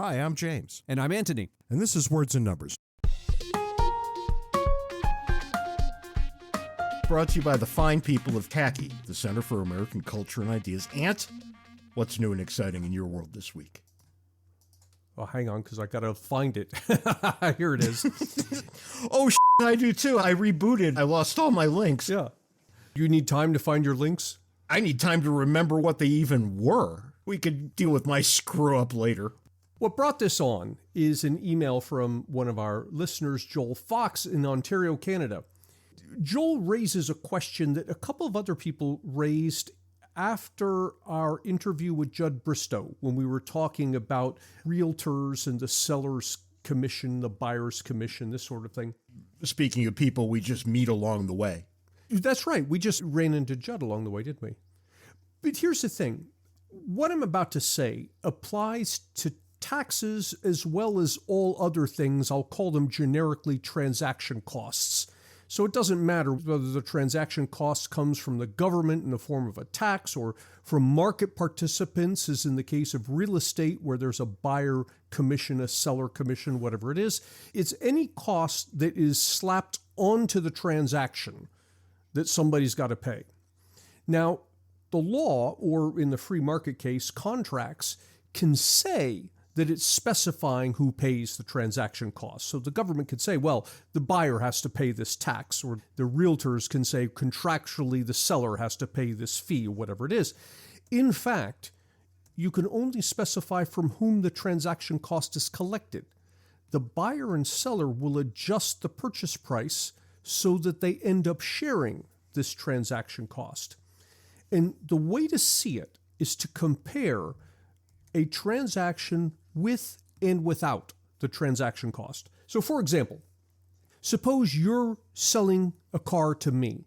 Hi, I'm James. And I'm Antony. And this is Words and Numbers. Brought to you by the fine people of CACI, the Center for American Culture and Ideas. Ant, what's new and exciting in your world this week? Well, hang on, because I got to find it. Here it is. Oh, I do too. I rebooted. I lost all my links. Yeah. You need time to find your links? I need time to remember what they even were. We could deal with my screw up later. What brought this on is an email from one of our listeners, Joel Fox, in Ontario, Canada. Joel raises a question that a couple of other people raised after our interview with Judd Bristow, when we were talking about realtors and the seller's commission, the buyer's commission, this sort of thing. Speaking of people we just meet along the way. That's right. We just ran into Judd along the way, didn't we? But here's the thing. What I'm about to say applies to taxes as well as all other things. I'll call them generically transaction costs. So it doesn't matter whether the transaction cost comes from the government in the form of a tax or from market participants, as in the case of real estate where there's a buyer commission, a seller commission, whatever it is. It's any cost that is slapped onto the transaction that somebody's got to pay. Now, the law, or in the free market case, contracts, can say that it's specifying who pays the transaction costs. So the government could say, well, the buyer has to pay this tax, or the realtors can say contractually the seller has to pay this fee, or whatever it is. In fact, you can only specify from whom the transaction cost is collected. The buyer and seller will adjust the purchase price so that they end up sharing this transaction cost. And the way to see it is to compare a transaction with and without the transaction cost. So for example, suppose you're selling a car to me.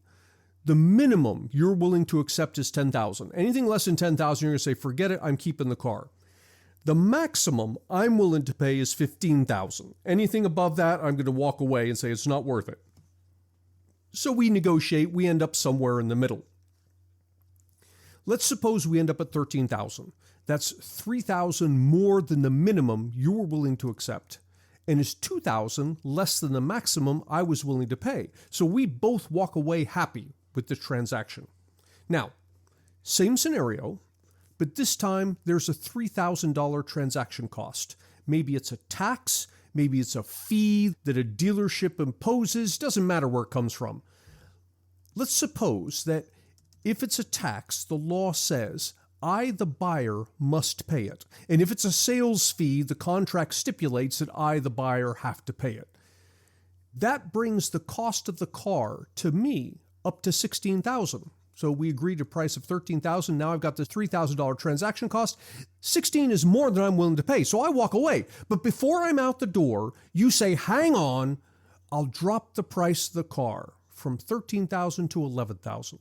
The minimum you're willing to accept is $10,000. Anything less than $10,000, you're going to say, forget it, I'm keeping the car. The maximum I'm willing to pay is $15,000. Anything above that, I'm going to walk away and say it's not worth it. So we negotiate, we end up somewhere in the middle. Let's suppose we end up at $13,000. That's $3,000 more than the minimum you were willing to accept, and is $2,000 less than the maximum I was willing to pay. So we both walk away happy with the transaction. Now, same scenario, but this time there's a $3,000 transaction cost. Maybe it's a tax, maybe it's a fee that a dealership imposes, doesn't matter where it comes from. Let's suppose that if it's a tax, the law says, I, the buyer, must pay it. And if it's a sales fee, the contract stipulates that I, the buyer, have to pay it. That brings the cost of the car to me up to $16,000. So we agreed a price of $13,000. Now I've got the $3,000 transaction cost. $16,000 is more than I'm willing to pay. So I walk away. But before I'm out the door, you say, hang on, I'll drop the price of the car from $13,000 to $11,000.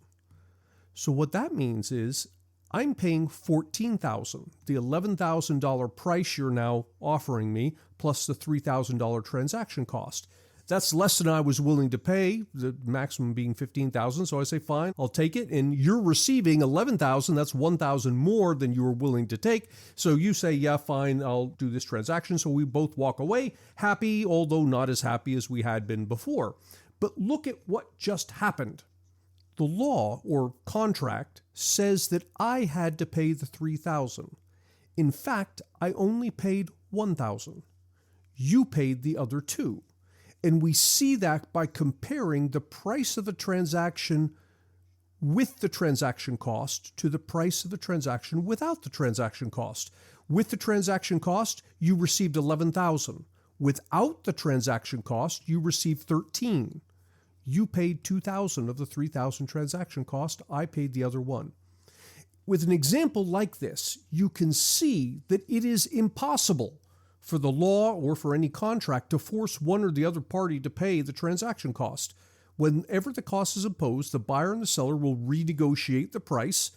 So what that means is I'm paying $14,000, the $11,000 price you're now offering me, plus the $3,000 transaction cost. That's less than I was willing to pay, the maximum being $15,000. So I say, fine, I'll take it. And you're receiving $11,000. That's $1,000 more than you were willing to take. So you say, yeah, fine, I'll do this transaction. So we both walk away happy, although not as happy as we had been before. But look at what just happened. The law or contract says that I had to pay the $3,000. In fact, I only paid $1,000. You paid the other $2,000. And we see that by comparing the price of the transaction with the transaction cost to the price of the transaction without the transaction cost. With the transaction cost, you received $11,000. Without the transaction cost, you received $13,000. You paid $2,000 of the $3,000 transaction cost. I paid the other $1,000. With an example like this, you can see that it is impossible for the law or for any contract to force one or the other party to pay the transaction cost. Whenever the cost is imposed, the buyer and the seller will renegotiate the price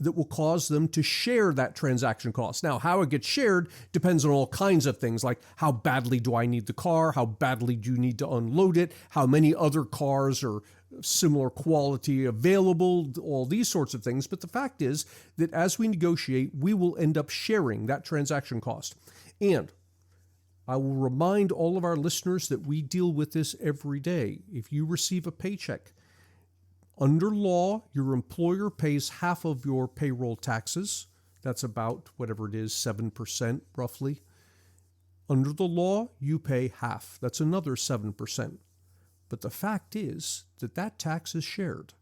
that will cause them to share that transaction cost. Now, how it gets shared depends on all kinds of things, like how badly do I need the car? How badly do you need to unload it? How many other cars are similar quality available? All these sorts of things. But the fact is that as we negotiate, we will end up sharing that transaction cost. And I will remind all of our listeners that we deal with this every day. If you receive a paycheck, under law, your employer pays half of your payroll taxes. That's about whatever it is, 7% roughly. Under the law, you pay half. That's another 7%. But the fact is that that tax is shared.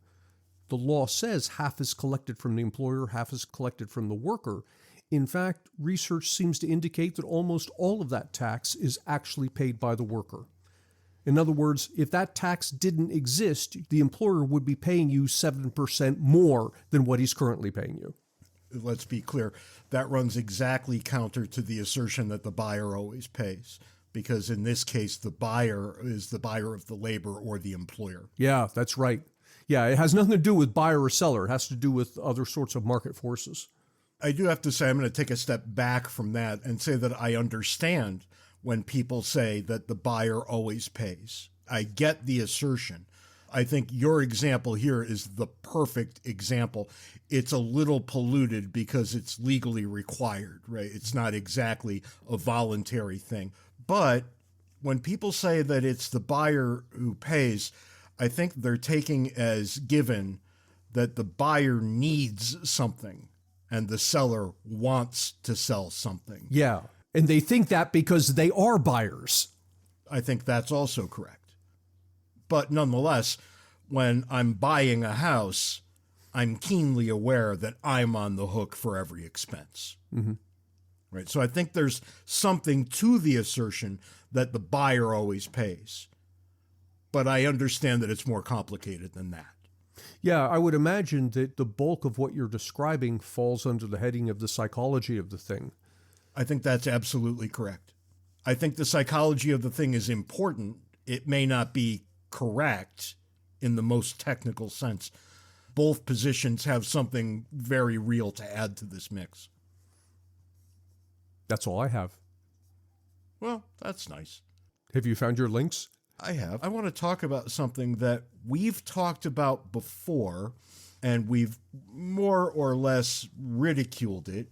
The law says half is collected from the employer, half is collected from the worker. In fact, research seems to indicate that almost all of that tax is actually paid by the worker. In other words, if that tax didn't exist, the employer would be paying you 7% more than what he's currently paying you. Let's be clear, that runs exactly counter to the assertion that the buyer always pays, because in this case, the buyer is the buyer of the labor or the employer. Yeah, that's right. Yeah, it has nothing to do with buyer or seller. It has to do with other sorts of market forces. I do have to say, I'm going to take a step back from that and say that I understand when people say that the buyer always pays. I get the assertion. I think your example here is the perfect example. It's a little polluted because it's legally required, right? It's not exactly a voluntary thing. But when people say that it's the buyer who pays, I think they're taking as given that the buyer needs something and the seller wants to sell something. Yeah, and they think that because they are buyers. I think that's also correct. But nonetheless, when I'm buying a house, I'm keenly aware that I'm on the hook for every expense. Mm-hmm. Right. So I think there's something to the assertion that the buyer always pays. But I understand that it's more complicated than that. Yeah, I would imagine that the bulk of what you're describing falls under the heading of the psychology of the thing. I think that's absolutely correct. I think the psychology of the thing is important. It may not be correct in the most technical sense. Both positions have something very real to add to this mix. That's all I have. Well, that's nice. Have you found your links? I have. I want to talk about something that we've talked about before, and we've more or less ridiculed it,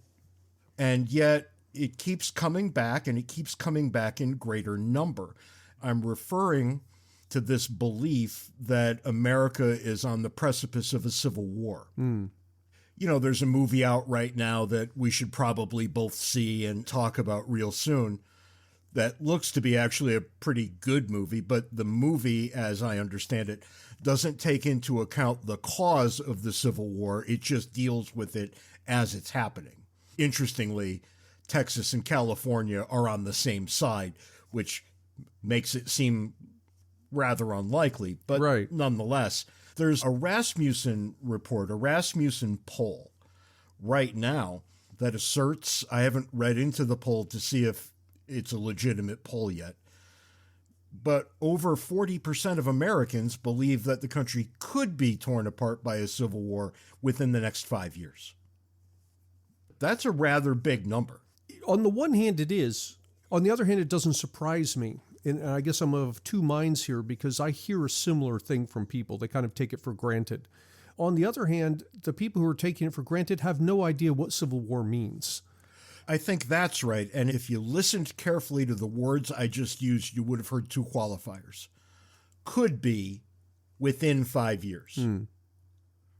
and yet it keeps coming back, and it keeps coming back in greater number. I'm referring to this belief that America is on the precipice of a civil war. Mm. You know, there's a movie out right now that we should probably both see and talk about real soon that looks to be actually a pretty good movie, but the movie, as I understand it, doesn't take into account the cause of the Civil War. It just deals with it as it's happening. Interestingly, Texas and California are on the same side, which makes it seem rather unlikely, but right. Nonetheless, there's a Rasmussen report, a Rasmussen poll right now that asserts, I haven't read into the poll to see if it's a legitimate poll yet, but over 40% of Americans believe that the country could be torn apart by a civil war within the next 5 years. That's a rather big number. On the one hand, it is. On the other hand, it doesn't surprise me. And I guess I'm of two minds here because I hear a similar thing from people. They kind of take it for granted. On the other hand, the people who are taking it for granted have no idea what civil war means. I think that's right. And if you listened carefully to the words I just used, you would have heard two qualifiers. Could be within 5 years.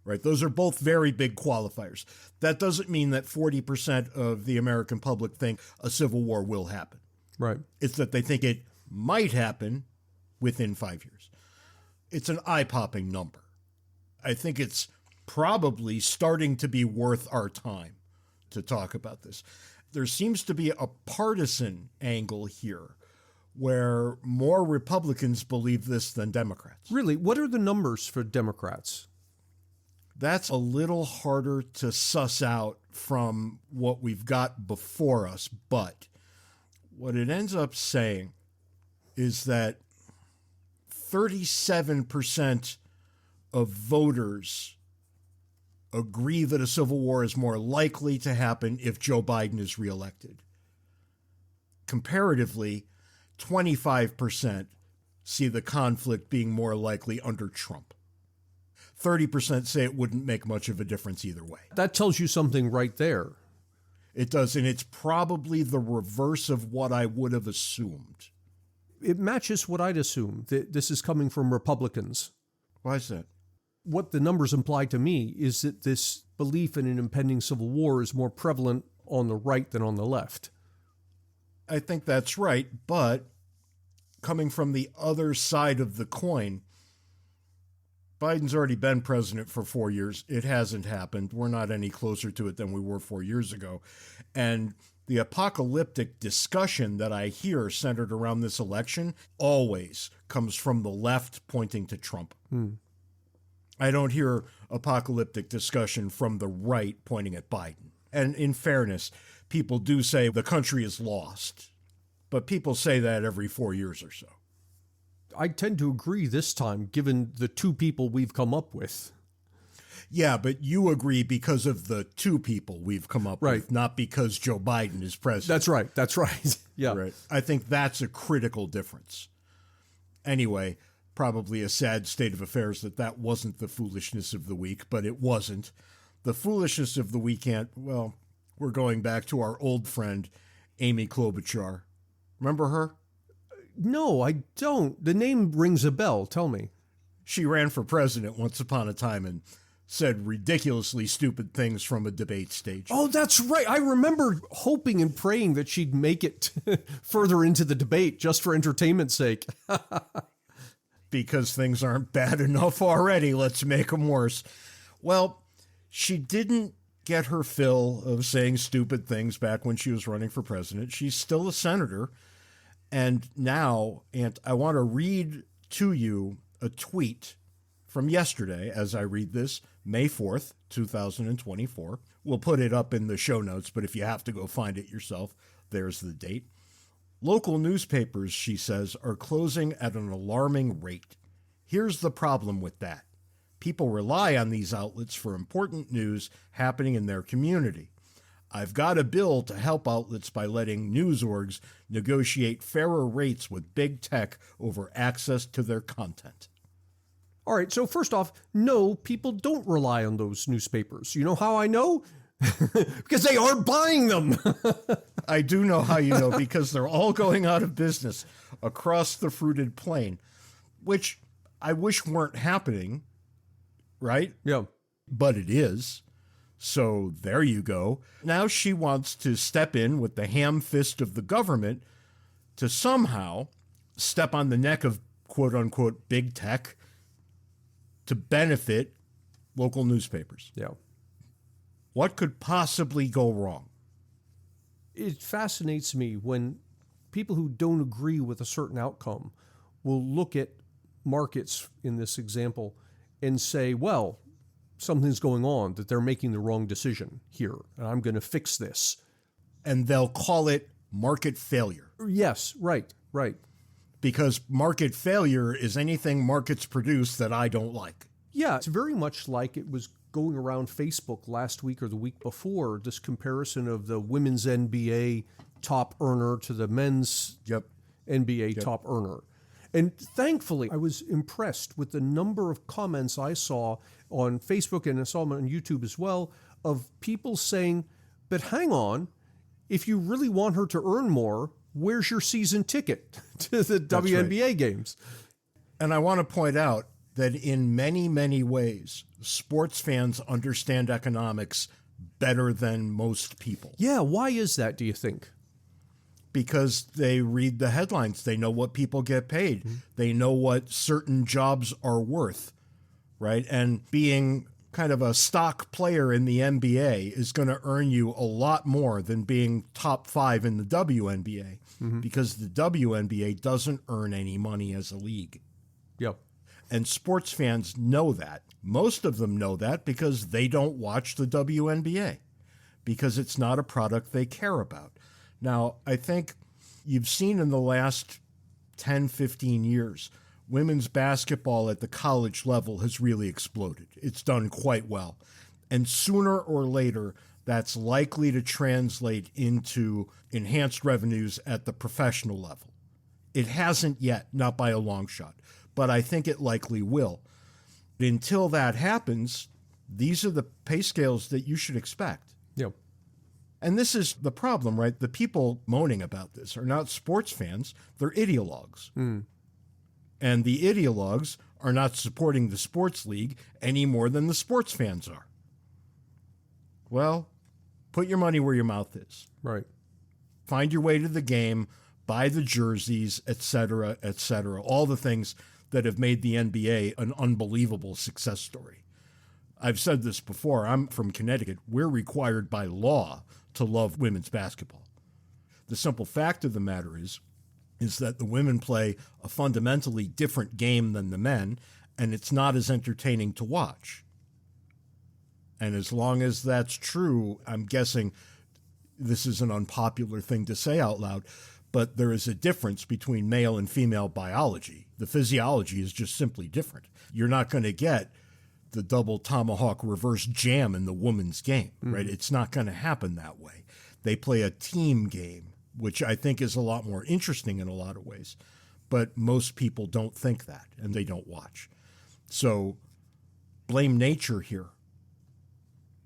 Right? Those are both very big qualifiers. That doesn't mean that 40% of the American public think a civil war will happen. Right. It's that they think it might happen within 5 years. It's an eye-popping number. I think it's probably starting to be worth our time to talk about this. There seems to be a partisan angle here where more Republicans believe this than Democrats. Really? What are the numbers for Democrats? That's a little harder to suss out from what we've got before us, but what it ends up saying is that 37% of voters agree that a civil war is more likely to happen if Joe Biden is reelected. Comparatively, 25% see the conflict being more likely under Trump. 30% say it wouldn't make much of a difference either way. That tells you something right there. It does, and it's probably the reverse of what I would have assumed. It matches what I'd assume, that this is coming from Republicans. Why is that? What the numbers imply to me is that this belief in an impending civil war is more prevalent on the right than on the left. I think that's right, but coming from the other side of the coin, Biden's already been president for 4 years. It hasn't happened. We're not any closer to it than we were 4 years ago. And the apocalyptic discussion that I hear centered around this election always comes from the left pointing to Trump. I don't hear apocalyptic discussion from the right pointing at Biden. And in fairness, people do say the country is lost, but people say that every 4 years or so. I tend to agree this time, given the two people we've come up with. Yeah, but you agree because of the two people we've come up with, not because Joe Biden is president. That's right. Yeah. Right. I think that's a critical difference. Anyway, probably a sad state of affairs that wasn't the foolishness of the week, but it wasn't. The foolishness of the weekend, well, we're going back to our old friend, Amy Klobuchar. Remember her? No, I don't. The name rings a bell. Tell me. She ran for president once upon a time and said ridiculously stupid things from a debate stage. Oh, that's right. I remember hoping and praying that she'd make it further into the debate just for entertainment's sake. Because things aren't bad enough already, let's make them worse. Well, she didn't get her fill of saying stupid things back when she was running for president. She's still a senator. And now, I want to read to you a tweet from yesterday as I read this, May 4th, 2024. We'll put it up in the show notes, but if you have to go find it yourself, there's the date. Local newspapers, she says, are closing at an alarming rate. Here's the problem with that. People rely on these outlets for important news happening in their community. I've got a bill to help outlets by letting news orgs negotiate fairer rates with big tech over access to their content. All right, so first off, no, people don't rely on those newspapers. You know how I know? Because they aren't buying them. I do know how you know, because they're all going out of business across the fruited plain, which I wish weren't happening, right? Yeah. But it is. So there you go. Now she wants to step in with the ham fist of the government to somehow step on the neck of quote unquote big tech to benefit local newspapers. Yeah. What could possibly go wrong? It fascinates me when people who don't agree with a certain outcome will look at markets in this example and say, well, something's going on, that they're making the wrong decision here, and I'm going to fix this. And they'll call it market failure. Yes, right. Because market failure is anything markets produce that I don't like. Yeah, it's very much like it was going around Facebook last week or the week before, this comparison of the women's NBA top earner to the men's NBA top earner. And thankfully, I was impressed with the number of comments I saw on Facebook, and I saw them on YouTube as well, of people saying, but hang on, if you really want her to earn more, where's your season ticket to the WNBA games? And I want to point out that in many, many ways, sports fans understand economics better than most people. Yeah, why is that, do you think? Because they read the headlines. They know what people get paid. Mm-hmm. They know what certain jobs are worth, right? And being kind of a stock player in the NBA is going to earn you a lot more than being top 5 in the WNBA, because the WNBA doesn't earn any money as a league. Yep. And sports fans know that. Most of them know that because they don't watch the WNBA, because it's not a product they care about. Now, I think you've seen in the last 10, 15 years, women's basketball at the college level has really exploded. It's done quite well. And sooner or later, that's likely to translate into enhanced revenues at the professional level. It hasn't yet, not by a long shot, but I think it likely will. Until that happens, these are the pay scales that you should expect. Yeah. And this is the problem, right? The people moaning about this are not sports fans, they're ideologues. And the ideologues are not supporting the sports league any more than the sports fans are. Well, put your money where your mouth is. Right. Find your way to the game, buy the jerseys, etc., etc., all the things that have made the NBA an unbelievable success story. I've said this before. I'm from Connecticut. We're required by law to love women's basketball. The simple fact of the matter is that the women play a fundamentally different game than the men, and it's not as entertaining to watch. And as long as that's true, I'm guessing this is an unpopular thing to say out loud, but there is a difference between male and female biology. The physiology is just simply different. You're not going to get the double tomahawk reverse jam in the women's game, right? It's not going to happen that way. They play a team game, which I think is a lot more interesting in a lot of ways. But most people don't think that, and they don't watch. So blame nature here.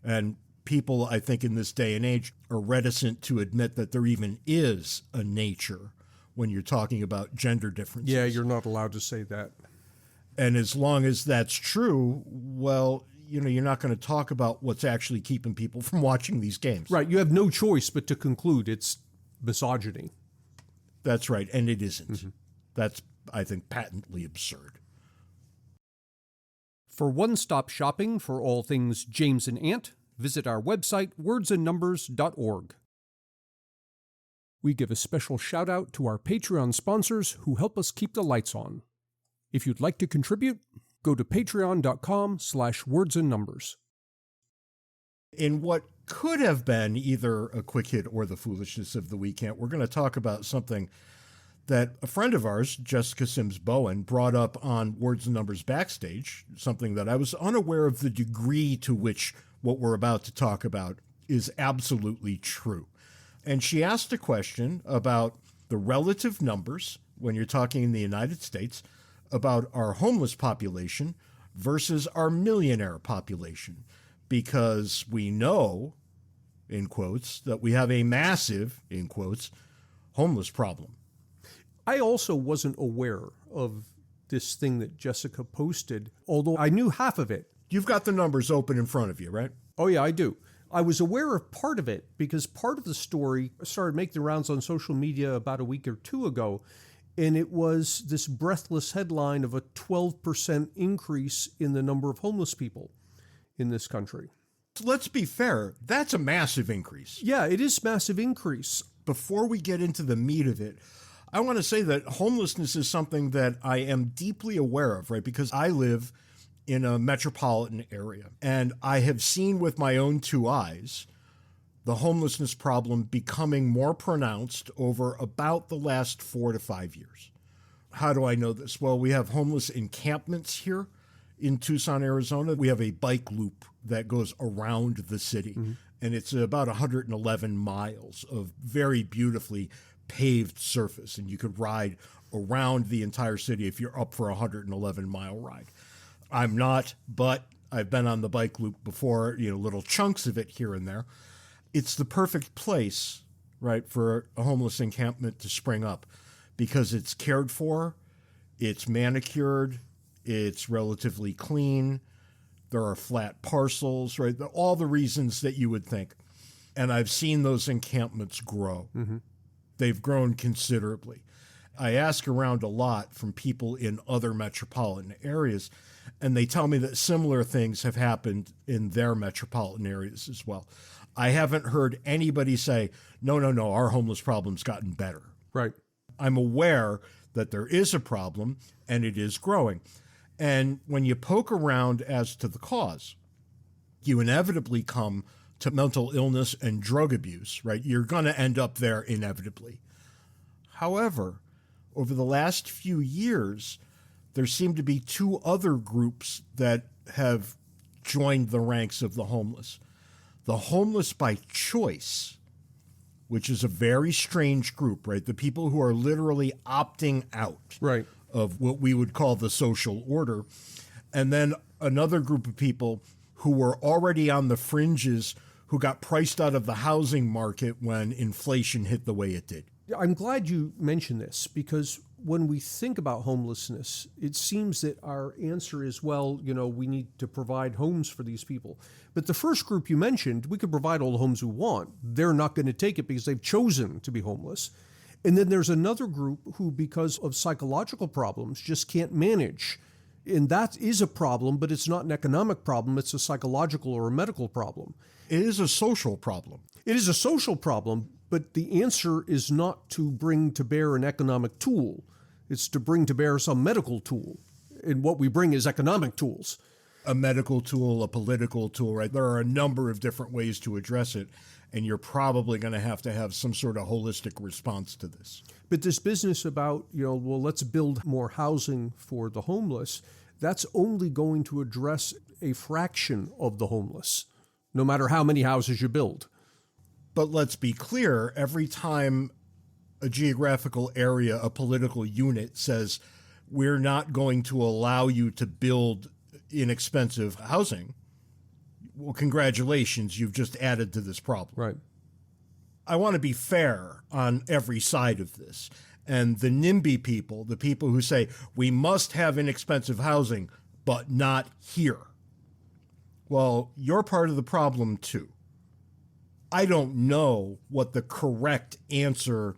And people, I think, in this day and age are reticent to admit that there even is a nature when you're talking about gender differences. Yeah, you're not allowed to say that. And as long as that's true, well, you're not going to talk about what's actually keeping people from watching these games. Right. You have no choice but to conclude it's misogyny. That's right. And it isn't. That's, I think, patently absurd. For one-stop shopping for all things James and Ant, visit our website, wordsandnumbers.org. We give a special shout-out to our Patreon sponsors who help us keep the lights on. If you'd like to contribute, go to patreon.com/wordsandnumbers. In what could have been either a quick hit or the foolishness of the weekend, we're going to talk about something that a friend of ours, Jessica Sims Bowen, brought up on Words and Numbers Backstage, something that I was unaware of the degree to which what we're about to talk about is absolutely true. And she asked a question about the relative numbers, when you're talking in the United States, about our homeless population versus our millionaire population, because we know, in quotes, that we have a massive, in quotes, homeless problem. I also wasn't aware of this thing that Jessica posted, although I knew half of it. You've got the numbers open in front of you, right? Oh, yeah, I do. I was aware of part of it because part of the story started making the rounds on social media about a week or two ago, and it was this breathless headline of a 12% increase in the number of homeless people in this country. Let's be fair. That's a massive increase. Yeah, it is massive increase. Before we get into the meat of it, I want to say that homelessness is something that I am deeply aware of, right? Because I live in a metropolitan area, and I have seen with my own two eyes the homelessness problem becoming more pronounced over about the last 4 to 5 years. How do I know this? Well, we have homeless encampments here in Tucson, Arizona. We have a bike loop that goes around the city, and it's about 111 miles of very beautifully paved surface, and you could ride around the entire city if you're up for a 111-mile ride. I'm not, but I've been on the bike loop before, little chunks of it here and there. It's the perfect place, right, for a homeless encampment to spring up because it's cared for, it's manicured, it's relatively clean, there are flat parcels, right, all the reasons that you would think. And I've seen those encampments grow. They've grown considerably. I ask around a lot from people in other metropolitan areas, and they tell me that similar things have happened in their metropolitan areas as well. I haven't heard anybody say, no, our homeless problem's gotten better. Right. I'm aware that there is a problem, and it is growing. And when you poke around as to the cause, you inevitably come to mental illness and drug abuse, right? You're going to end up there inevitably. However, over the last few years, there seem to be two other groups that have joined the ranks of the homeless. The homeless by choice, which is a very strange group, right? The people who are literally opting out of what we would call the social order. And then another group of people who were already on the fringes, who got priced out of the housing market when inflation hit the way it did. I'm glad you mentioned this, because when we think about homelessness, it seems that our answer is, well, we need to provide homes for these people. But the first group you mentioned, we could provide all the homes we want. They're not going to take it because they've chosen to be homeless. And then there's another group who, because of psychological problems, just can't manage. And that is a problem, but it's not an economic problem. It's a psychological or a medical problem. It is a social problem. It is a social problem, but the answer is not to bring to bear an economic tool. It's to bring to bear some medical tool. And what we bring is economic tools. A medical tool, a political tool, right? There are a number of different ways to address it, and you're probably going to have some sort of holistic response to this. But this business about, let's build more housing for the homeless, that's only going to address a fraction of the homeless, no matter how many houses you build. But let's be clear, every time a geographical area, a political unit says, we're not going to allow you to build inexpensive housing, well, congratulations, you've just added to this problem. Right. I want to be fair on every side of this. And the NIMBY people, the people who say, we must have inexpensive housing, but not here. Well, you're part of the problem too. I don't know what the correct answer,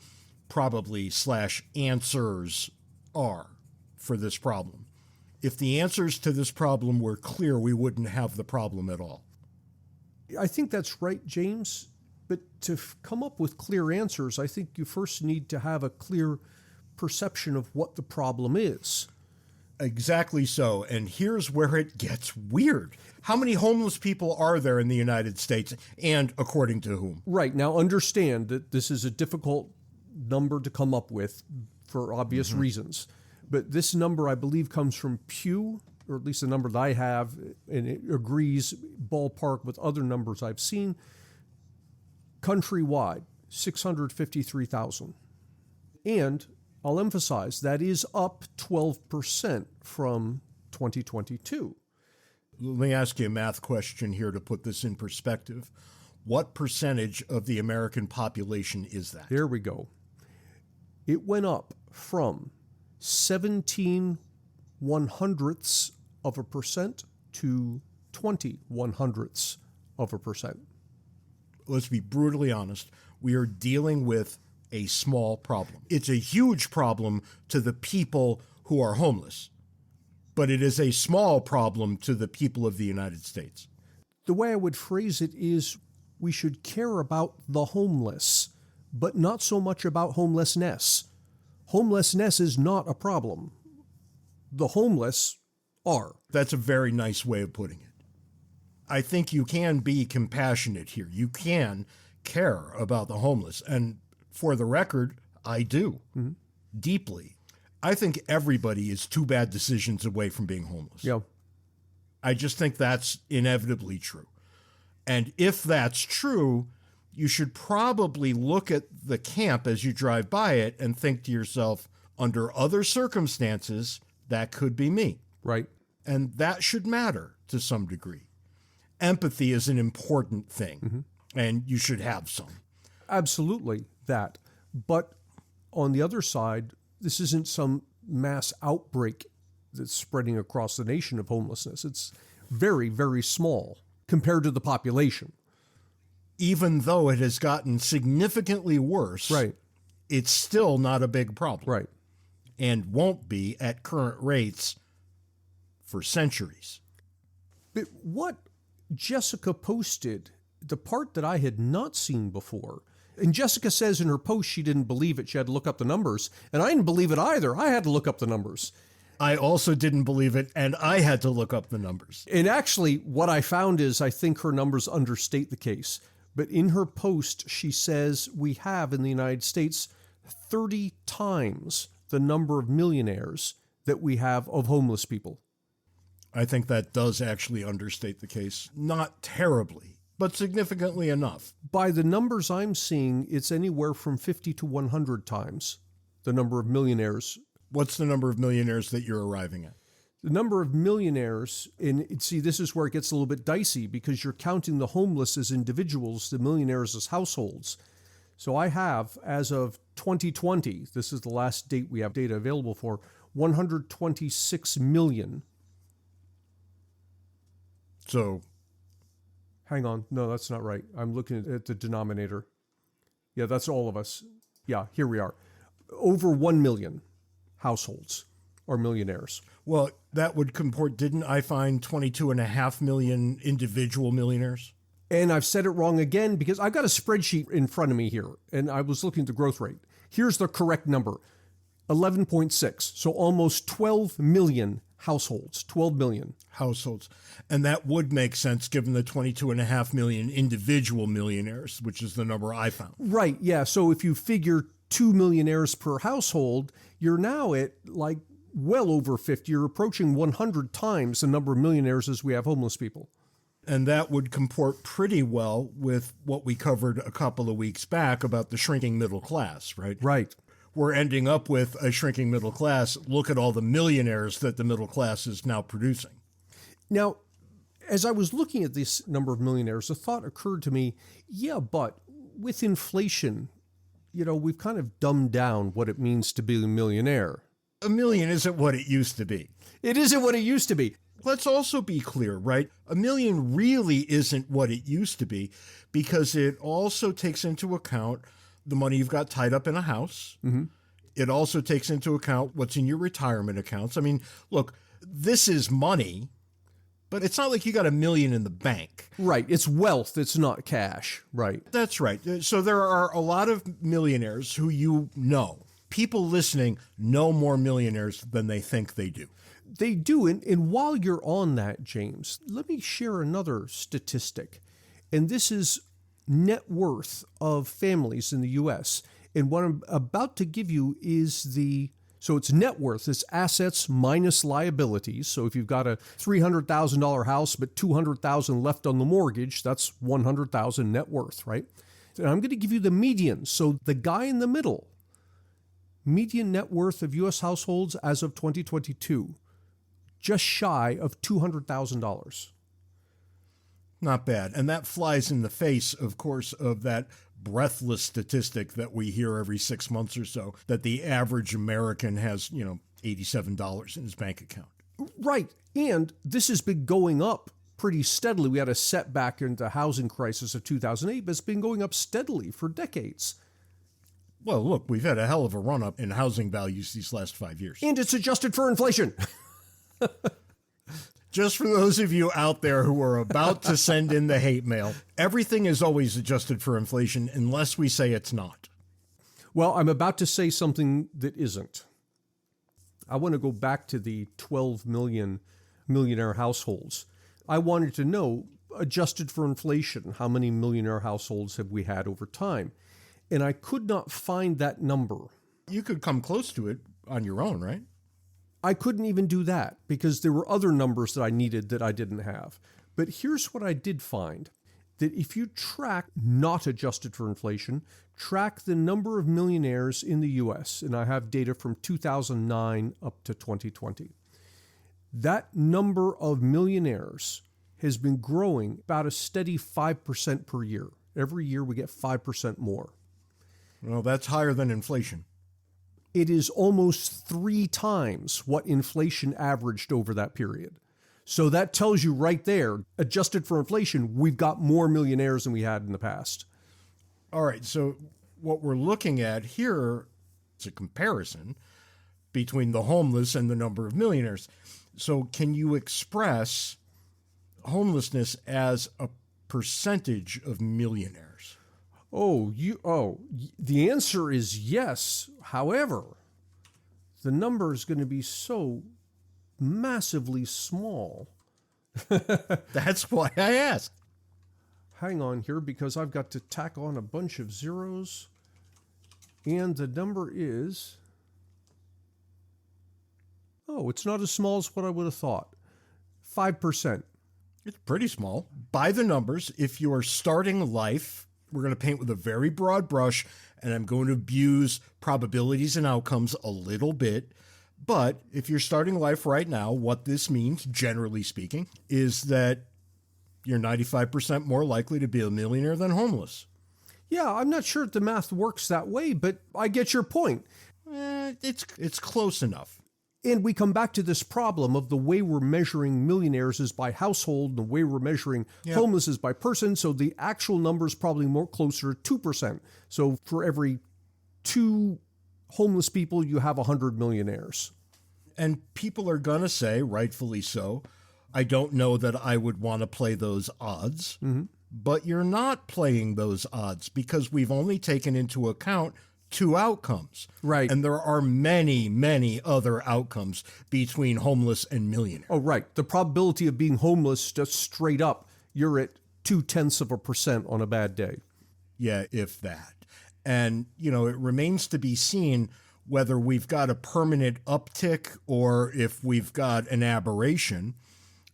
probably /answers are for this problem. If the answers to this problem were clear, we wouldn't have the problem at all. I think that's right, James. But to come up with clear answers, I think you first need to have a clear perception of what the problem is. Exactly so. And here's where it gets weird. How many homeless people are there in the United States, and according to whom? Right. Now, understand that this is a difficult number to come up with for obvious reasons. But this number, I believe, comes from Pew, or at least the number that I have, and it agrees ballpark with other numbers I've seen. Countrywide, 653,000. And I'll emphasize that is up 12% from 2022. Let me ask you a math question here to put this in perspective. What percentage of the American population is that? There we go. It went up from 17/100ths% to 20/100ths%. Let's be brutally honest. We are dealing with a small problem. It's a huge problem to the people who are homeless, but it is a small problem to the people of the United States. The way I would phrase it is we should care about the homeless, but not so much about homelessness. Homelessness is not a problem. The homeless are. That's a very nice way of putting it. I think you can be compassionate here. You can care about the homeless. And for the record, I do, deeply. I think everybody is two bad decisions away from being homeless. Yeah. I just think that's inevitably true. And if that's true, you should probably look at the camp as you drive by it and think to yourself, under other circumstances, that could be me. Right. And that should matter to some degree. Empathy is an important thing, and you should have some. Absolutely that. But on the other side, this isn't some mass outbreak that's spreading across the nation of homelessness. It's very, very small compared to the population. Even though it has gotten significantly worse, Right. it's still not a big problem. Right. And won't be at current rates for centuries. But what Jessica posted, the part that I had not seen before, and Jessica says in her post she didn't believe it. She had to look up the numbers. And I didn't believe it either. I had to look up the numbers. I also didn't believe it, and I had to look up the numbers. And actually, what I found is I think her numbers understate the case. But in her post, she says we have in the United States 30 times the number of millionaires that we have of homeless people. I think that does actually understate the case. Not terribly, but significantly enough. By the numbers I'm seeing, it's anywhere from 50 to 100 times the number of millionaires. What's the number of millionaires that you're arriving at? The number of millionaires, and see, this is where it gets a little bit dicey because you're counting the homeless as individuals, the millionaires as households. So I have, as of 2020, this is the last date we have data available for, 126 million. So, hang on. No, that's not right. I'm looking at the denominator. Yeah, that's all of us. Yeah, here we are. Over 1 million households are millionaires. well, that would comport, didn't I find 22.5 million individual millionaires? And I've said it wrong again because I've got a spreadsheet in front of me here, and I was looking at the growth rate. Here's the correct number, 11.6. So almost 12 million households, 12 million. Households. And that would make sense given the 22.5 million individual millionaires, which is the number I found. Right, yeah. So if you figure 2 millionaires per household, you're now at like well over 50. You're approaching 100 times the number of millionaires as we have homeless people. And that would comport pretty well with what we covered a couple of weeks back about the shrinking middle class, right? Right. We're ending up with a shrinking middle class. Look at all the millionaires that the middle class is now producing. Now, as I was looking at this number of millionaires, a thought occurred to me, yeah, but with inflation, we've kind of dumbed down what it means to be a millionaire. A million isn't what it used to be. It isn't what it used to be. Let's also be clear, right? A million really isn't what it used to be because it also takes into account the money you've got tied up in a house. Mm-hmm. It also takes into account what's in your retirement accounts. I mean, look, this is money, but it's not like you got $1 million in the bank. Right. It's wealth. It's not cash. Right. That's right. So there are a lot of millionaires who you know. People listening know more millionaires than they think they do. They do. And while you're on that, James, let me share another statistic. And this is net worth of families in the U.S. And what I'm about to give you is so it's net worth. It's assets minus liabilities. So if you've got a $300,000 house, but $200,000 left on the mortgage, that's $100,000 net worth, right? And I'm going to give you the median. So the guy in the middle, median net worth of U.S. households as of 2022, just shy of $200,000. Not bad. And that flies in the face, of course, of that breathless statistic that we hear every 6 months or so, that the average American has, $87 in his bank account. Right. And this has been going up pretty steadily. We had a setback in the housing crisis of 2008, but it's been going up steadily for decades. Well, look, we've had a hell of a run-up in housing values these last 5 years. And it's adjusted for inflation. Just for those of you out there who are about to send in the hate mail, everything is always adjusted for inflation unless we say it's not. Well, I'm about to say something that isn't. I want to go back to the 12 million millionaire households. I wanted to know, adjusted for inflation, how many millionaire households have we had over time? And I could not find that number. You could come close to it on your own, right? I couldn't even do that because there were other numbers that I needed that I didn't have. But here's what I did find, that if you track, not adjusted for inflation, track the number of millionaires in the U.S., and I have data from 2009 up to 2020, that number of millionaires has been growing about a steady 5% per year. Every year we get 5% more. Well, that's higher than inflation. It is almost 3 times what inflation averaged over that period. So that tells you right there, adjusted for inflation, we've got more millionaires than we had in the past. All right, so what we're looking at here is a comparison between the homeless and the number of millionaires. So can you express homelessness as a percentage of millionaires? The answer is yes. However, the number is going to be so massively small. That's why I asked. Hang on here because I've got to tack on a bunch of zeros. And the number is... it's not as small as what I would have thought. 5%. It's pretty small. By the numbers, if you are starting life, we're going to paint with a very broad brush, and I'm going to abuse probabilities and outcomes a little bit. But if you're starting life right now, what this means, generally speaking, is that you're 95% more likely to be a millionaire than homeless. Yeah, I'm not sure if the math works that way, but I get your point. It's close enough. And we come back to this problem of the way we're measuring millionaires is by household, and the way we're measuring homeless is by person. So the actual number is probably more closer to 2%. So for every 2 homeless people, you have 100 millionaires. And people are going to say, rightfully so, I don't know that I would want to play those odds. Mm-hmm. But you're not playing those odds because we've only taken into account 2 outcomes. Right. And there are many, many other outcomes between homeless and millionaire. Oh, right. The probability of being homeless, just straight up, you're at 0.2% on a bad day. Yeah, if that. And, it remains to be seen whether we've got a permanent uptick or if we've got an aberration.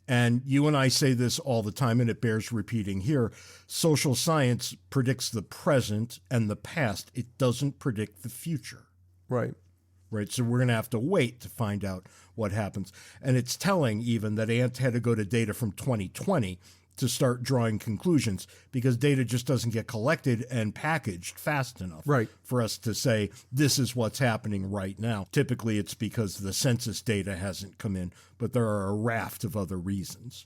And you and I say this all the time, and it bears repeating here. Social science predicts the present and the past. It doesn't predict the future. Right. Right. So we're going to have to wait to find out what happens. And it's telling even that Ant had to go to data from 2020 to start drawing conclusions because data just doesn't get collected and packaged fast enough for us to say this is what's happening right now. Typically, it's because the census data hasn't come in, but there are a raft of other reasons.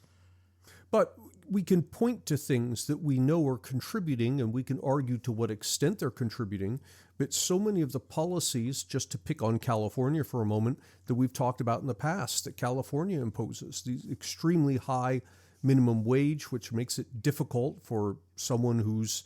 But we can point to things that we know are contributing, and we can argue to what extent they're contributing. But so many of the policies, just to pick on California for a moment, that we've talked about in the past, that California imposes, these extremely high minimum wage, which makes it difficult for someone who's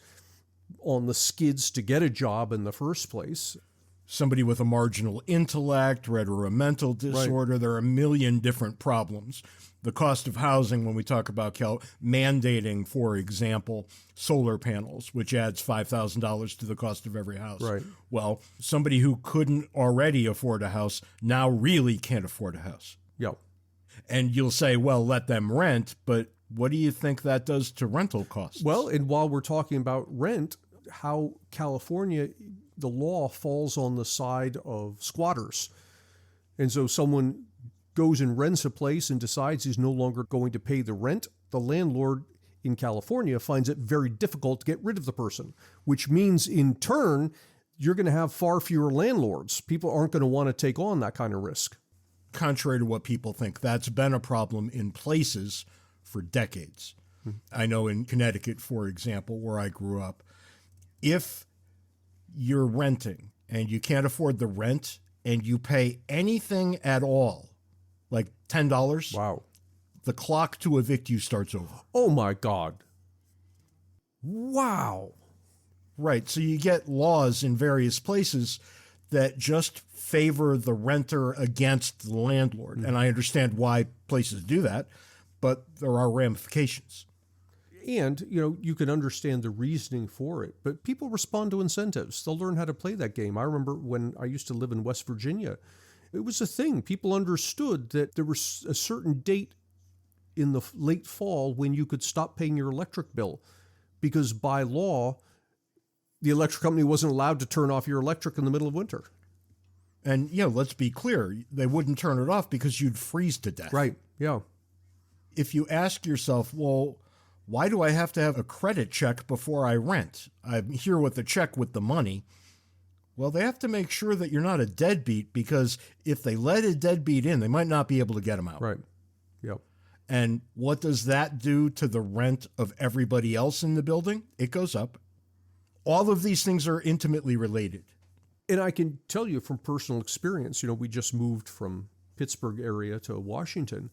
on the skids to get a job in the first place. Somebody with a marginal intellect, or a mental disorder, There are a million different problems. The cost of housing, when we talk about mandating, for example, solar panels, which adds $5,000 to the cost of every house. Right. Well, somebody who couldn't already afford a house now really can't afford a house. Yeah. And you'll say, well, let them rent, but what do you think that does to rental costs? Well, and while we're talking about rent, how California, the law falls on the side of squatters. And so someone goes and rents a place and decides he's no longer going to pay the rent. The landlord in California finds it very difficult to get rid of the person, which means in turn, you're going to have far fewer landlords. People aren't going to want to take on that kind of risk. Contrary to what people think, that's been a problem in places for decades. I know in Connecticut, for example, where I grew up, if you're renting and you can't afford the rent and you pay anything at all, like $10, wow, the clock to evict you starts over. Oh my God. Wow. Right. So you get laws in various places that just favor the renter against the landlord. And I understand why places do that, but there are ramifications. And, you can understand the reasoning for it, but people respond to incentives. They'll learn how to play that game. I remember when I used to live in West Virginia, it was a thing. People understood that there was a certain date in the late fall when you could stop paying your electric bill because by law, the electric company wasn't allowed to turn off your electric in the middle of winter. And, let's be clear, they wouldn't turn it off because you'd freeze to death. Right, yeah. If you ask yourself, well, why do I have to have a credit check before I rent? I'm here with a check with the money. Well, they have to make sure that you're not a deadbeat because if they let a deadbeat in, they might not be able to get them out. Right, yep. And what does that do to the rent of everybody else in the building? It goes up. All of these things are intimately related. And I can tell you from personal experience, we just moved from Pittsburgh area to Washington.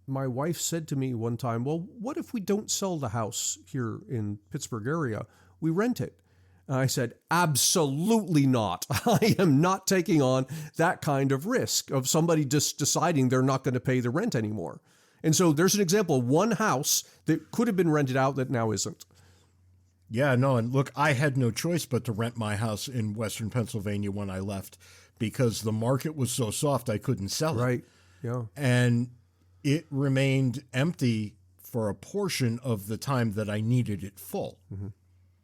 My wife said to me one time, well, what if we don't sell the house here in Pittsburgh area? We rent it. And I said, absolutely not. I am not taking on that kind of risk of somebody just deciding they're not going to pay the rent anymore. And so there's an example of one house that could have been rented out that now isn't. Yeah, no, and look, I had no choice but to rent my house in Western Pennsylvania when I left because the market was so soft I couldn't sell it. Right, yeah. And it remained empty for a portion of the time that I needed it full. Mm-hmm.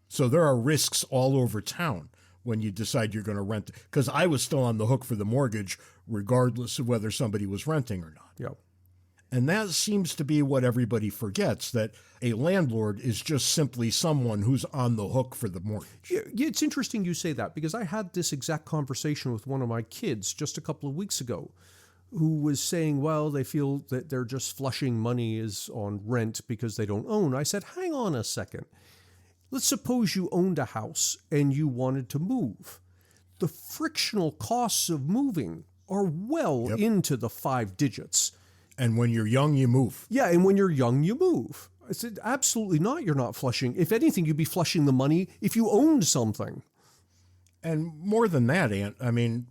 So there are risks all over town when you decide you're going to rent. Because I was still on the hook for the mortgage, regardless of whether somebody was renting or not. Yep. And that seems to be what everybody forgets, that a landlord is just simply someone who's on the hook for the mortgage. Yeah, it's interesting you say that, because I had this exact conversation with one of my kids just a couple of weeks ago, who was saying, well, they feel that they're just flushing money is on rent because they don't own. I said, hang on a second. Let's suppose you owned a house and you wanted to move. The frictional costs of moving are well into the 5 digits. And when you're young, you move. Yeah, and when you're young, you move. I said, absolutely not, you're not flushing. If anything, you'd be flushing the money if you owned something. And more than that, Ant, I mean,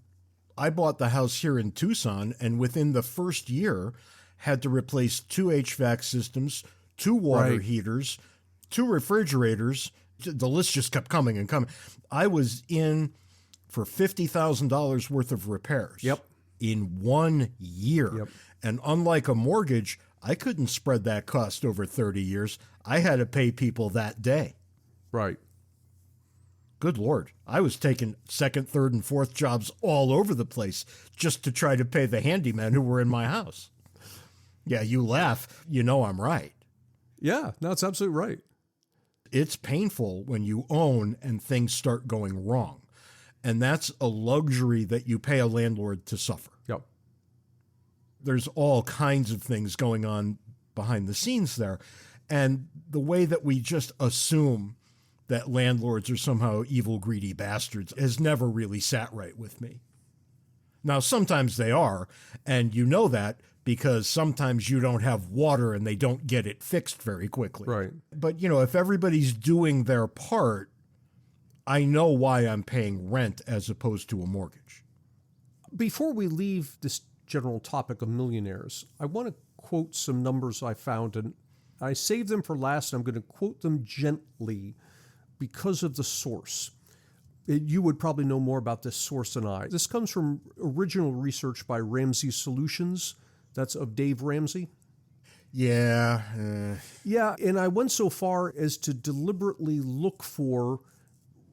I bought the house here in Tucson, and within the first year, had to replace 2 HVAC systems, 2 water heaters, 2 refrigerators. The list just kept coming and coming. I was in for $50,000 worth of repairs in 1 year. Yep. And unlike a mortgage, I couldn't spread that cost over 30 years. I had to pay people that day. Right. Good Lord. I was taking 2nd, 3rd, and 4th jobs all over the place just to try to pay the handymen who were in my house. Yeah, you laugh. You know I'm right. Yeah, no, it's absolutely right. It's painful when you own and things start going wrong. And that's a luxury that you pay a landlord to suffer. Yep. There's all kinds of things going on behind the scenes there. And the way that we just assume that landlords are somehow evil, greedy bastards has never really sat right with me. Now, sometimes they are, and you know that because sometimes you don't have water and they don't get it fixed very quickly. Right. But, you know, if everybody's doing their part, I know why I'm paying rent as opposed to a mortgage. Before we leave this general topic of millionaires, I want to quote some numbers I found, and I saved them for last, and I'm going to quote them gently because of the source. You would probably know more about this source than I. This comes from original research by Ramsey Solutions. That's of Dave Ramsey. Yeah. Yeah, and I went so far as to deliberately look for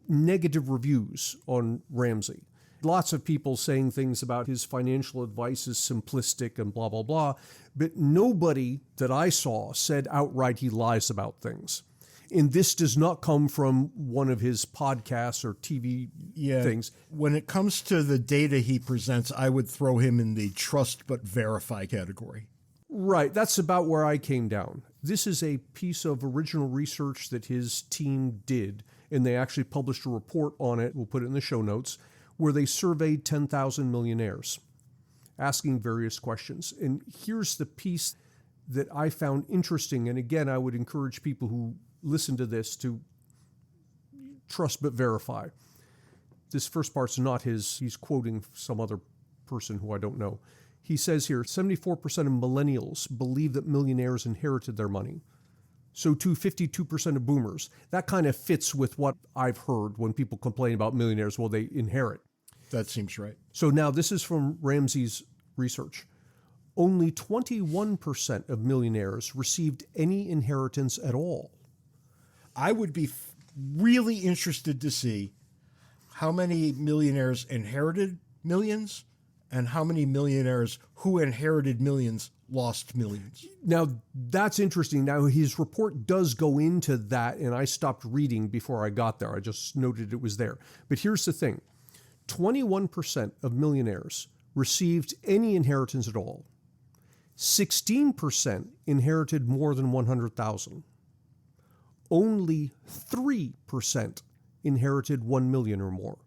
negative reviews on Ramsey. Lots of people saying things about his financial advice is simplistic and blah, blah, blah. But nobody that I saw said outright he lies about things. And this does not come from one of his podcasts or TV things. When it comes to the data he presents, I would throw him in the trust but verify category. Right. That's about where I came down. This is a piece of original research that his team did, and they actually published a report on it. We'll put it in the show notes, where they surveyed 10,000 millionaires, asking various questions. And here's the piece that I found interesting. And again, I would encourage people who listen to this to trust but verify. This first part's not his. He's quoting some other person who I don't know. He says here, 74% of millennials believe that millionaires inherited their money. So too, 52% of boomers. That kind of fits with what I've heard when people complain about millionaires. Well, they inherit. That seems right. So now this is from Ramsey's research. Only 21% of millionaires received any inheritance at all. I would be really interested to see how many millionaires inherited millions and how many millionaires who inherited millions lost millions. Now, that's interesting. Now, his report does go into that, and I stopped reading before I got there. I just noted it was there. But here's the thing. 21% of millionaires received any inheritance at all. 16% inherited more than $100,000. Only 3% inherited $1 million or more.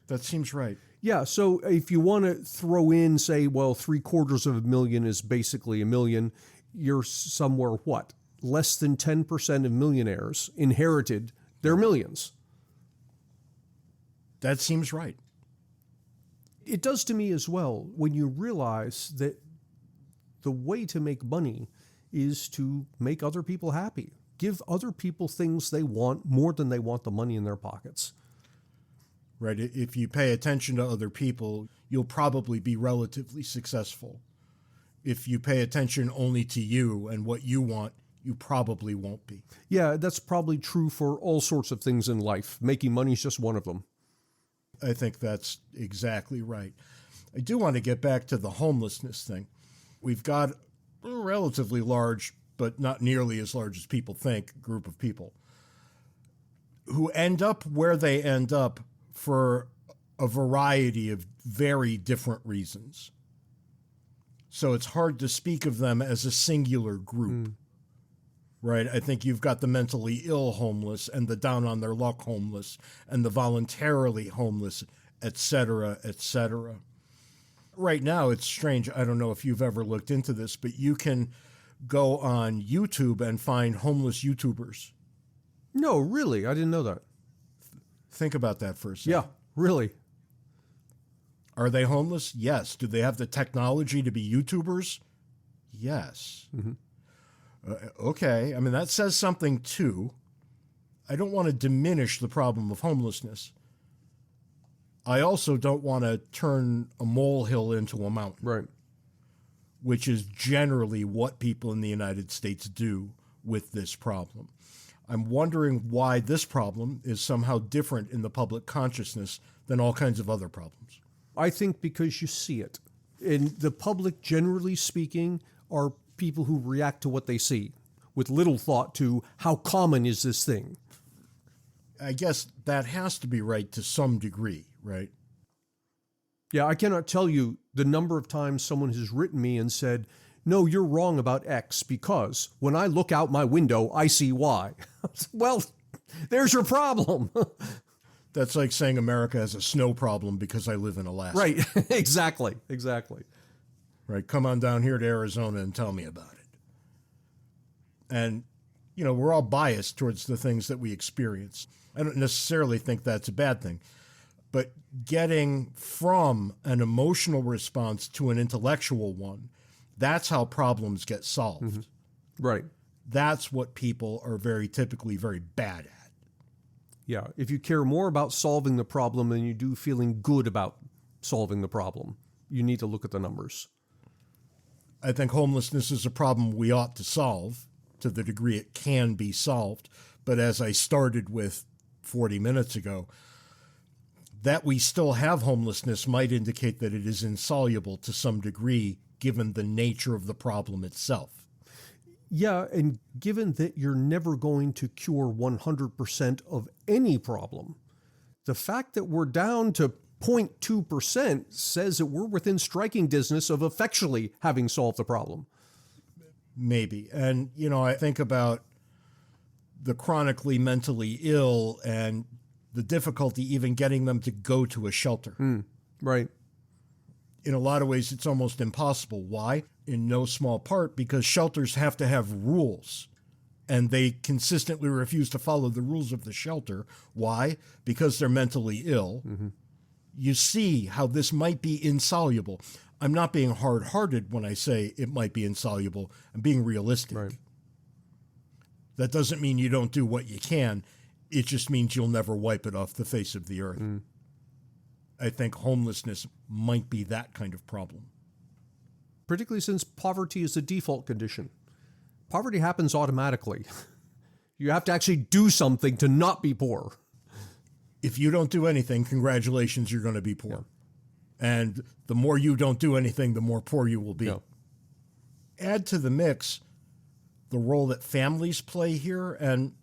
That seems right. Yeah, so if you want to throw in, say, well, $750,000 is basically $1 million, you're somewhere, what? Less than 10% of millionaires inherited their millions. That seems right. It does to me as well when you realize that the way to make money is to make other people happy. Give other people things they want more than they want the money in their pockets. Right. If you pay attention to other people, you'll probably be relatively successful. If you pay attention only to you and what you want, you probably won't be. Yeah, that's probably true for all sorts of things in life. Making money is just one of them. I think that's exactly right. I do want to get back to the homelessness thing. We've got a relatively large, but not nearly as large as people think, group of people who end up where they end up for a variety of very different reasons. So it's hard to speak of them as a singular group, right? I think you've got the mentally ill homeless and the down on their luck homeless and the voluntarily homeless, et cetera, et cetera. Right now, it's strange. I don't know if you've ever looked into this, but you can go on YouTube and find homeless YouTubers. No, really? I didn't know that. Think about that for a second. Yeah, really. Are they homeless? Yes. Do they have the technology to be YouTubers? Yes. Okay. I mean, that says something too. I don't want to diminish the problem of homelessness. I also don't want to turn a molehill into a mountain. Right. Which is generally what people in the United States do with this problem. I'm wondering why this problem is somehow different in the public consciousness than all kinds of other problems. I think because you see it. And the public, generally speaking, are people who react to what they see with little thought to how common is this thing. I guess that has to be right to some degree, right? Yeah, I cannot tell you the number of times someone has written me and said, no, you're wrong about X because when I look out my window, I see Y. Well, there's your problem. That's like saying America has a snow problem because I live in Alaska. Right, exactly. Right, come on down here to Arizona and tell me about it. And, you know, we're all biased towards the things that we experience. I don't necessarily think that's a bad thing. But getting from an emotional response to an intellectual one, that's how problems get solved. Right. That's what people are very typically very bad at. Yeah, if you care more about solving the problem than you do feeling good about solving the problem, you need to look at the numbers. I think homelessness is a problem we ought to solve to the degree it can be solved. But as I started with 40 minutes ago, that we still have homelessness might indicate that it is insoluble to some degree, given the nature of the problem itself. Yeah, and given that you're never going to cure 100% of any problem, the fact that we're down to 0.2% says that we're within striking distance of effectually having solved the problem. Maybe. And, you know, I think about the chronically mentally ill and the difficulty even getting them to go to a shelter. Right. In a lot of ways, it's almost impossible. Why? In no small part because shelters have to have rules, and they consistently refuse to follow the rules of the shelter. Why? Because they're mentally ill. You see how this might be insoluble. I'm not being hard-hearted when I say it might be insoluble. I'm being realistic. Right. That doesn't mean you don't do what you can. It just means you'll never wipe it off the face of the earth. I think homelessness might be that kind of problem. Particularly since poverty is the default condition. Poverty happens automatically. You have to actually do something to not be poor. If you don't do anything, congratulations, you're going to be poor. Yeah. And the more you don't do anything, the more poor you will be. Yeah. Add to the mix the role that families play here. And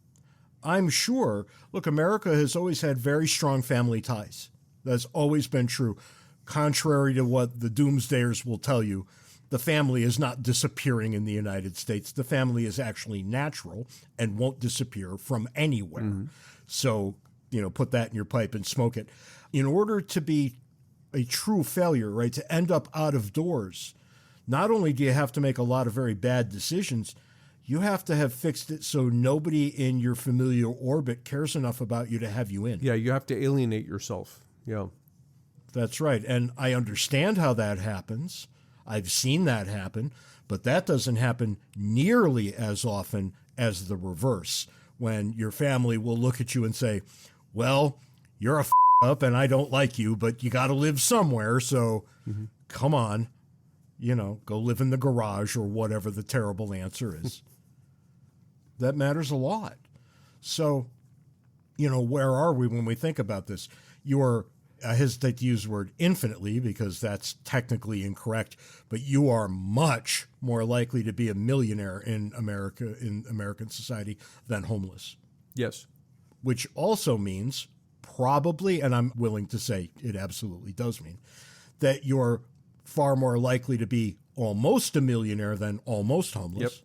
I'm sure, look, America has always had very strong family ties. That's always been true. Contrary to what the doomsdayers will tell you, the family is not disappearing in the United States. The family is actually natural and won't disappear from anywhere. So, you know, put that in your pipe and smoke it. In order to be a true failure, right, to end up out of doors, not only do you have to make a lot of very bad decisions, you have to have fixed it so nobody in your familiar orbit cares enough about you to have you in. Yeah, you have to alienate yourself. Yeah. That's right. And I understand how that happens. I've seen that happen, but that doesn't happen nearly as often as the reverse, when your family will look at you and say, well, you're a up and I don't like you, but you got to live somewhere. So come on, you know, go live in the garage or whatever the terrible answer is. That matters a lot. So, where are we when we think about this? I hesitate to use the word infinitely because that's technically incorrect, but you are much more likely to be a millionaire in American society than homeless. Yes. Which also means probably, and I'm willing to say it absolutely does mean, that you're far more likely to be almost a millionaire than almost homeless,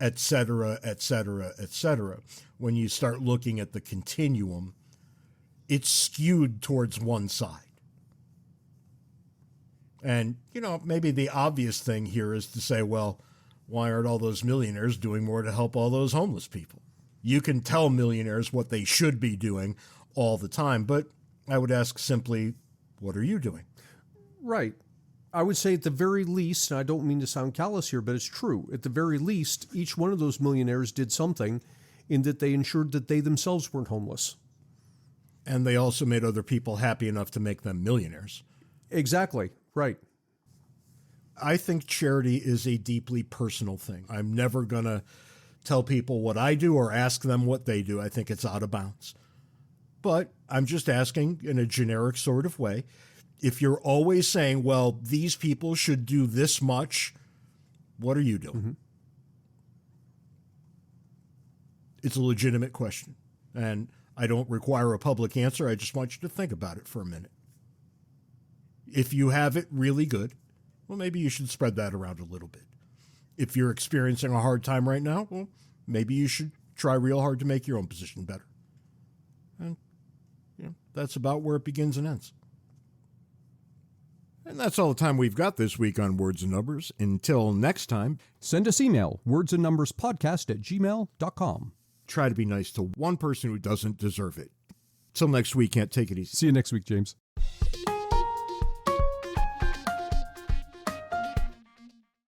et cetera, et cetera, et cetera. When you start looking at the continuum, it's skewed towards one side. And, maybe the obvious thing here is to say, well, why aren't all those millionaires doing more to help all those homeless people? You can tell millionaires what they should be doing all the time, but I would ask simply, what are you doing? Right. I would say at the very least, and I don't mean to sound callous here, but it's true. At the very least, each one of those millionaires did something in that they ensured that they themselves weren't homeless. And they also made other people happy enough to make them millionaires. Exactly. Right. I think charity is a deeply personal thing. I'm never going to tell people what I do or ask them what they do. I think it's out of bounds. But I'm just asking in a generic sort of way, if you're always saying, well, these people should do this much, what are you doing? Mm-hmm. It's a legitimate question. And I don't require a public answer. I just want you to think about it for a minute. If you have it really good, well, maybe you should spread that around a little bit. If you're experiencing a hard time right now, well, maybe you should try real hard to make your own position better. And that's about where it begins and ends. And that's all the time we've got this week on Words and Numbers. Until next time, send us email, wordsandnumberspodcast@gmail.com. Try to be nice to one person who doesn't deserve it. Till next week, can't take it easy. See you next week, James.